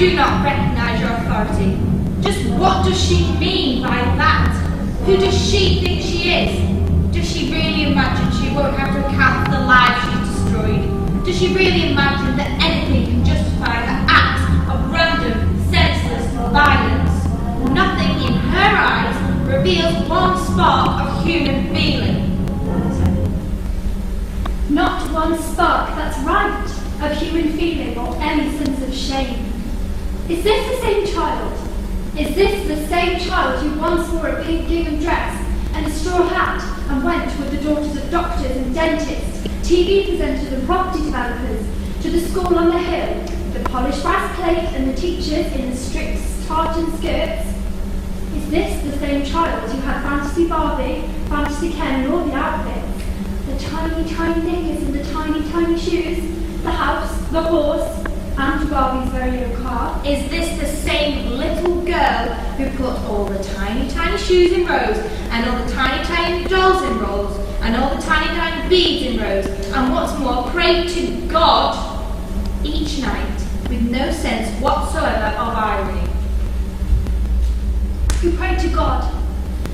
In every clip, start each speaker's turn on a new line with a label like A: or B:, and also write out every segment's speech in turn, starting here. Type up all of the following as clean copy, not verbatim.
A: do not recognise your authority. Just what does she mean by that? Who does she think she is? Does she really imagine she won't have to account for the lives she's destroyed? Does she really imagine that anything can justify her acts of random, senseless violence? Nothing in her eyes reveals one spark of human feeling.
B: Not one spark, that's right, of human feeling or any sense of shame. Is this the same child? Is this the same child who once wore a pink gingham dress and a straw hat and went with the daughters of doctors and dentists, TV presenters and property developers to the school on the hill, the polished brass plate and the teachers in the strict tartan skirts? Is this the same child who had Fantasy Barbie, Fantasy Ken and all the outfits, the tiny, tiny knickers and the tiny, tiny shoes, the house, the horse, and Barbie's very own car?
A: Is this the same little girl who put all the tiny, tiny shoes in rows, and all the tiny, tiny dolls in rows, and all the tiny, tiny beads in rows, and what's more, prayed to God each night with no sense whatsoever of irony?
B: Who prayed to God?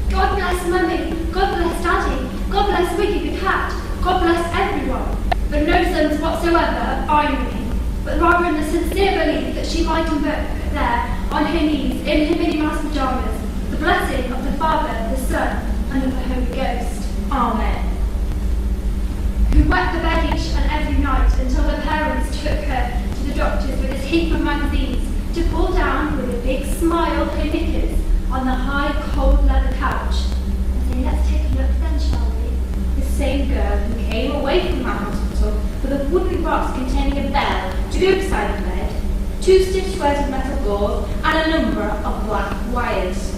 B: God bless Mummy, God bless Daddy, God bless Wiggy the cat, God bless everyone, but no sense whatsoever of irony, but rather in the sincere belief that she might invoke there, on her knees, in her Minnie Mouse pyjamas, the blessing of the Father, the Son, and of the Holy Ghost.
A: Amen.
B: Who wet the bed each and every night until the parents took her to the doctors with this heap of magazines to pull down with a big smile her knickers on the high, cold leather couch and say, let's take a look then, shall we?
A: The same girl who came away from that hospital with a wooden box containing a bell to go beside the bed, 2 stiff squares of metal gauze, and a number of black wires.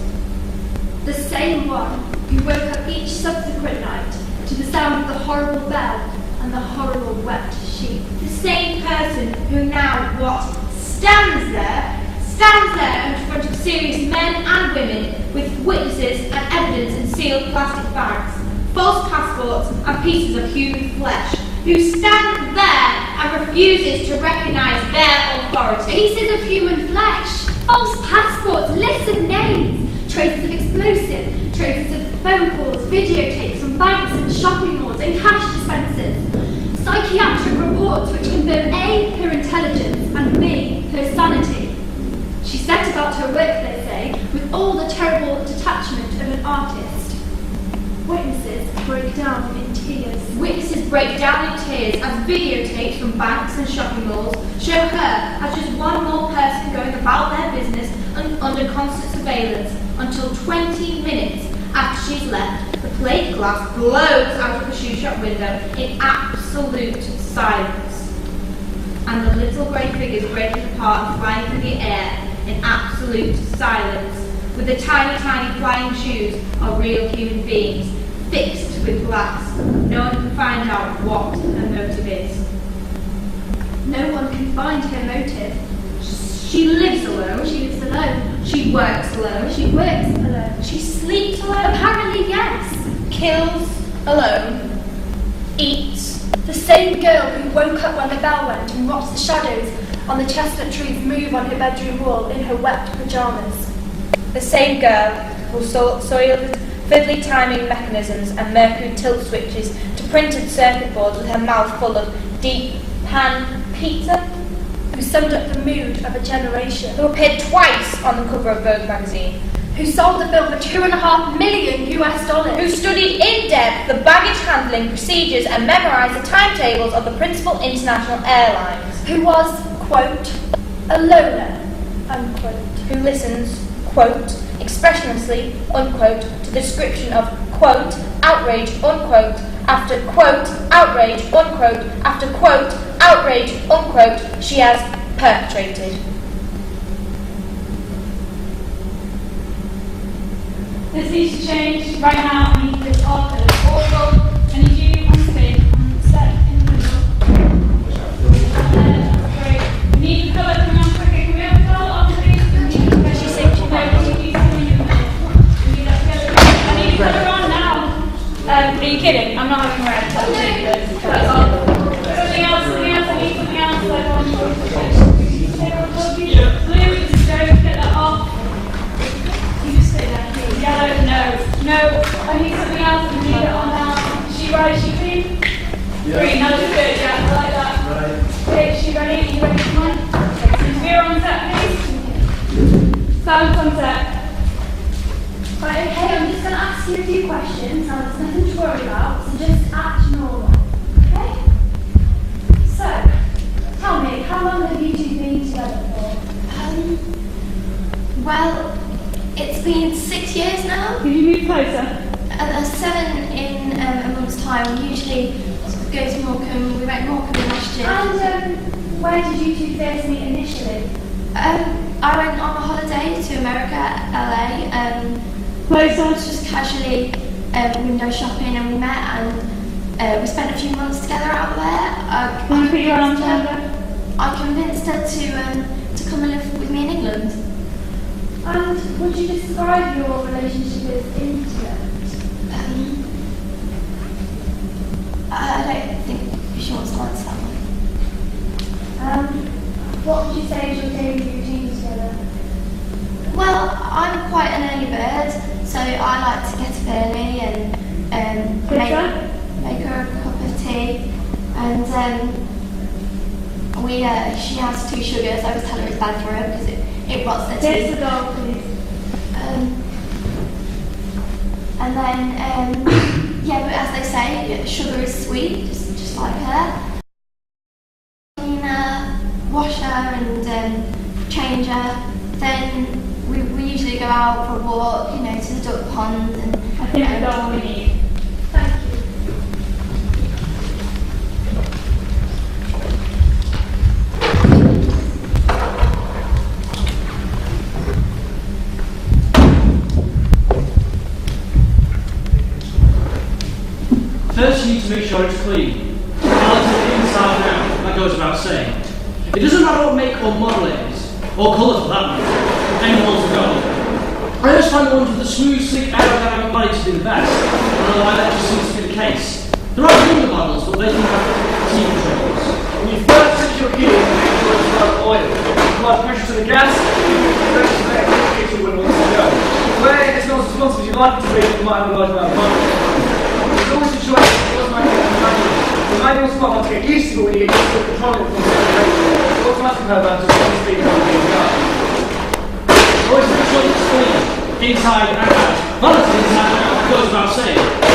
B: The same one who woke up each subsequent night to the sound of the horrible bell and the horrible wet sheet.
A: The same person who now stands there in front of serious men and women with witnesses and evidence in sealed plastic bags, false passports and pieces of human flesh, who stands there and refuses to recognise their authority.
B: Pieces of human flesh, false passports, lists of names, traces of explosive, traces of phone calls, videotapes from banks and shopping malls and cash dispensers, psychiatric reports which confirm A, her intelligence, and B, her sanity. She set about her work, they say, with all the terrible detachment of an artist. Witnesses break down in tears.
A: Witnesses break down in tears as videotapes from banks and shopping malls show her as just one more person going about their business under constant surveillance until 20 minutes after she's left, the plate glass blows out of the shoe shop window in absolute silence. And the little grey figures breaking apart and flying through the air in absolute silence, with the tiny, tiny flying shoes are real human beings, fixed with glass. No one can find out what her motive is.
B: No one can find her motive.
A: She lives alone.
B: She lives alone.
A: She works alone.
B: She works alone.
A: She sleeps alone.
B: Apparently, yes.
A: Kills alone. Eats.
B: The same girl who woke up when the bell went and watched the shadows on the chestnut trees move on her bedroom wall in her wet pyjamas.
A: The same girl who soiled fiddly timing mechanisms and mercury tilt switches to printed circuit boards with her mouth full of deep pan pizza.
B: Who summed up the mood of a generation.
A: Who appeared twice on the cover of Vogue magazine.
B: Who sold the film for $2.5 million US.
A: Who studied in depth the baggage handling procedures and memorized the timetables of the principal international airlines.
B: Who was, quote, a loner, unquote.
A: Who listens, quote, expressionlessly, unquote, to the description of, quote, outrage, unquote, after, quote, outrage, unquote, after, quote, outrage, unquote, she has perpetrated.
C: This needs to change right now. I need this off and awful. I need you on stage, on set in the middle. Great. We need the colour coming on quicker. Can we have the colour on the please?
B: She said she
C: No, we need something in the middle. We need that together. I need the colour on now. Are you kidding? I'm not having red. That's all. Something else, I need something else. Blue. I need something else and leave it on now. Is she right? Is she clean?
D: Yeah.
C: Green, that looks good, yeah, I like that.
D: Right.
C: Okay, is she ready? Are you ready for mine? Interviewer on set, please. Silence on set.
B: Right, okay, I'm just going to ask you a few questions. Now, there's nothing to worry about, so just act normal. Okay? So, tell me, how long have you two been together for?
E: Well, it's been 6 years now.
C: Could you move closer?
E: 7 in a month's time. We usually sort of go to Morecambe. We went Morecambe last year.
B: And where did you two first meet initially?
E: I went on a holiday to America, LA.
C: Closer.
E: It was just casually window shopping, and we met, and we spent a few months together out there.
C: Can you put your arms around her?
E: I convinced her to come and live with me in England.
B: And would you describe your relationship as intimate?
E: I don't think she wants to answer that one.
B: What would you say is your daily routine together?
E: Well, I'm quite an early bird, so I like to get up early and make her a cup of tea. And she has 2 sugars. I always tell her it's bad for her because it rots her
B: Take
E: teeth.
B: the dog, please.
E: And then, but as they say, sugar is sweet, just like her. Clean her, wash her, and change her. Then we usually go out for a walk, to the duck pond. And
C: I think that's all we need.
B: Thank you.
F: First, you need to make sure it's clean. Balance it inside and out, that goes without saying. It doesn't matter what make or model it is, or colour for that matter, anyone's a goal. I always find the ones with the smooth, sleek, aerodynamic body to be the best, and I like that just seems to be the case. There are younger models, but they can have team troubles.
D: When you first touch your gear, make sure it's not oil. Apply pressure to the gas, pressure to the exit when it wants to go. Where it's not as responsive as you'd like it to be, you might have a large amount of money. There's always a choice, it doesn't matter what you're manual. The manual's quite hard to get used to, but when you get used to controlling it from the automatic curve out to the speed of the car.
F: Always make sure it's clean, inside and out. Balance it inside and out, that goes without saying.